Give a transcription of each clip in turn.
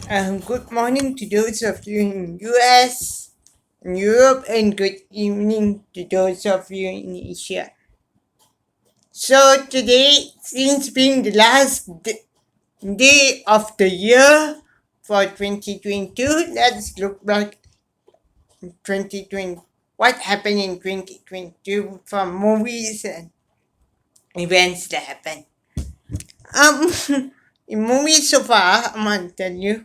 Good morning to those of you in US, in Europe, and good evening to those of you in Asia. So today, since being the last day of the year for 2022, let's look back in 2020. What happened in 2022 from movies and events that happened. In movies so far, I'm gonna tell you.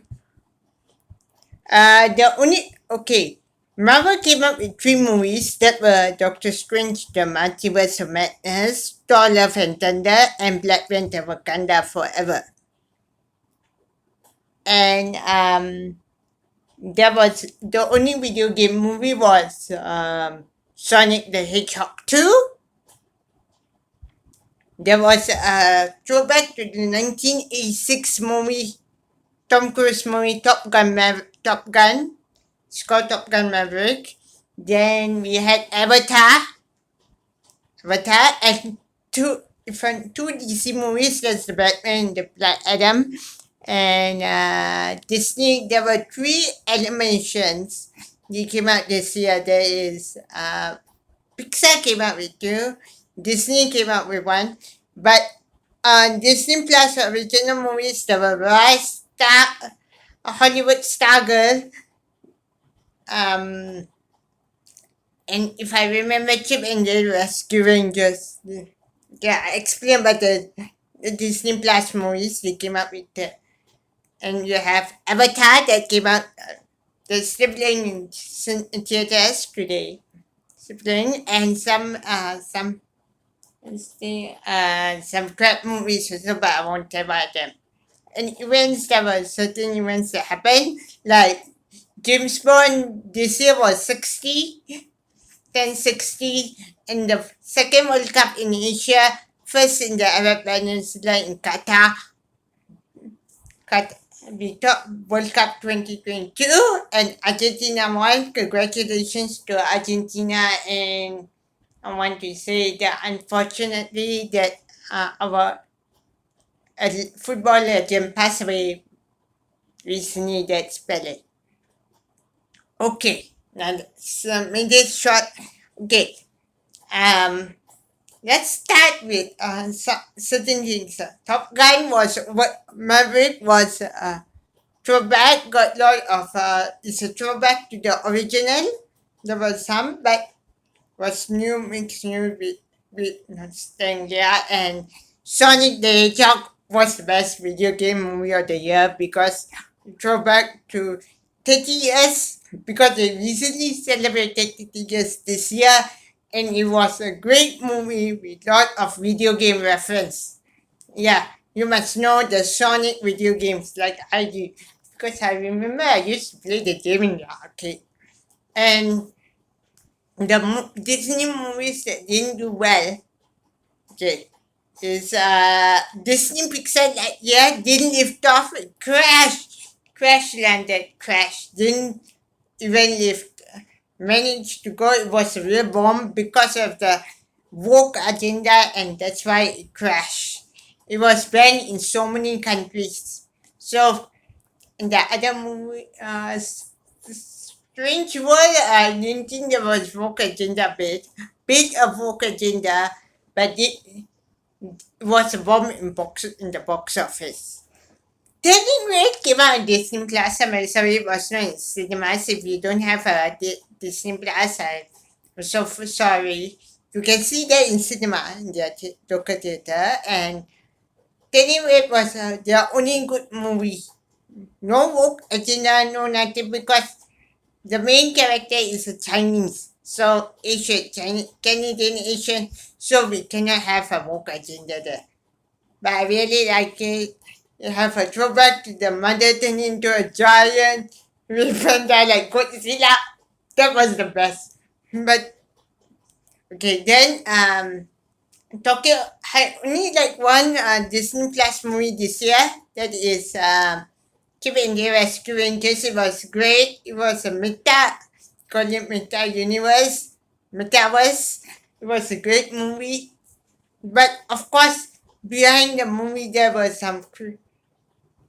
The only okay, Marvel came up with three movies that were Doctor Strange: The Multiverse of Madness, Thor: Love and Thunder, and Black Panther: Wakanda Forever. And there was the only video game movie was Sonic the Hedgehog 2. There was a throwback to the 1986 movie, Tom Cruise movie Top Gun. It's called Top Gun Maverick. Then we had Avatar, and two DC movies. That's the Batman and the Black Adam. And Disney, there were three animations. They came out this year. There is Pixar came out with two. Disney came out with one. But on Disney Plus original movies, there were Rise, Hollywood Stargirl, um, and if I remember, Chip and Dale Rescue Rangers. Yeah, I explained about the Disney Plus movies they came up with. And you have Avatar that came out. That's still playing in theaters today. Still playing, and some crap movies also, but I won't tell about them. And events, there were certain events that happened, like James Bond this year was 60, 1060, and the second World Cup in Asia, first in the Arab Peninsula in Qatar. We talked World Cup 2022, and Argentina won. Congratulations to Argentina, and I want to say that unfortunately that our football legend passed away recently. That's Pele. Okay, now make this short. Okay, let's start with certain things. Top Gun was what Maverick was throwback. Got lot of it's a throwback to the original. There was some, but was new mixed new with nostalgia. And Sonic the Hedgehog was the best video game movie of the year because throwback to 30 years, because they recently celebrated 30 years this year, and it was a great movie with lot of video game reference. Yeah, you must know the Sonic video games like I do, because I remember I used to play the game in the arcade. And the Disney movies that didn't do well, okay, is Disney Pixar that year didn't lift off, it crash landed, didn't even lift, managed to go. It was a real bomb because of the woke agenda, and that's why it crashed. It was banned in so many countries. So in the other movie, Strange World, I didn't think there was woke agenda bit of woke agenda, but it was a bomb in the box office. Turning Red came out on Disney Plus. I'm sorry it was not in cinemas. If you don't have a Disney Plus, I'm so sorry. You can see that in cinema, in the local theater. And Turning Red was their only good movie. No woke agenda, no nothing, because the main character is a Chinese. So Asian, Chinese, Canadian Asian. So we cannot have a woke agenda there. But I really like it. You have a throwback to the mother turning into a giant with panda like Godzilla. That was the best. But okay, then talking, I only like one Disney Plus movie this year. That is Chip and Dale Rescue Rangers. It was great. It was a call it meta universe, metaverse. It was a great movie. But of course, behind the movie there was some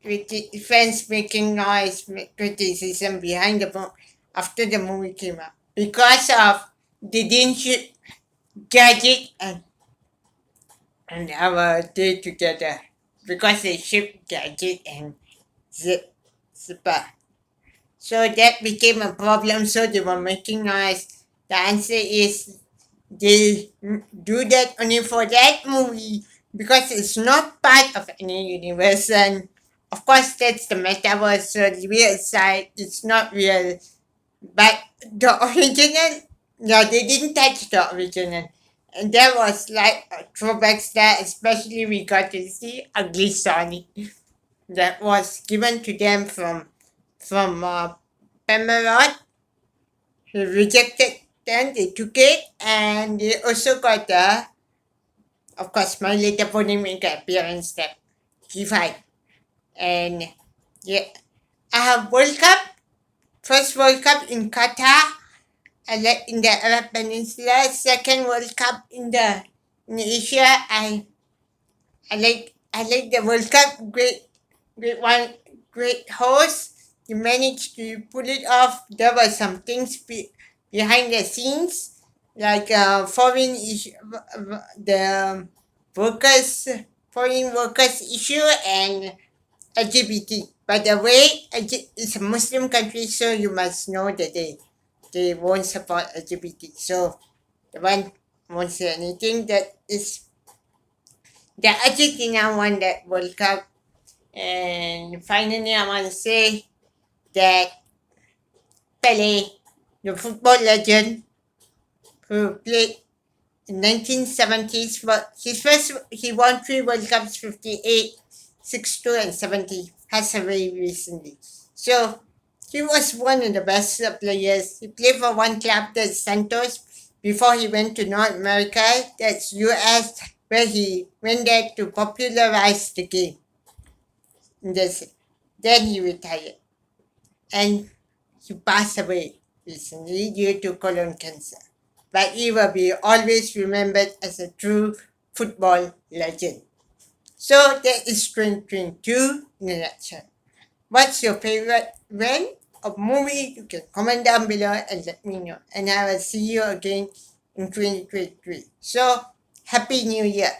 with the fans making noise, criticism behind the after the movie came out because of they didn't shoot Gadget and have a day together because they shipped Gadget and Zipper. So that became a problem. So they were making noise. The answer is they do that only for that movie because it's not part of any universe. And of course, that's the metaverse. So the real side, it's not real. But the original, yeah, they didn't touch the original. And there was like throwbacks there, especially we got to see Ugly Sonic that was given to them from Pemerot. He rejected then they took it and they also got of course My Little Pony make an appearance that G5 and yeah World Cup first World Cup in Qatar in the Arab Peninsula second World Cup in Asia I like the World Cup great one great host you managed to pull it off there were some things behind the scenes like foreign issue the workers foreign workers issue and LGBT. By the way, it's a Muslim country, so you must know that they won't support LGBT. So the one won't say anything. That is the Argentina won that World Cup. And finally, I want to say that Pele, the football legend who played in 1970s, but he won three World Cups, 58, 62, and 70. Passed away recently. So he was one of the best players. He played for one club, that's Santos, before he went to North America, that's US, where he went there to popularize the game. And then he retired. And he passed away recently due to colon cancer. But he will be always remembered as a true football legend. So that is 2022 in a nutshell. What's your favorite brand of movie? You can comment down below and let me know. And I will see you again in 2023. So, Happy New Year.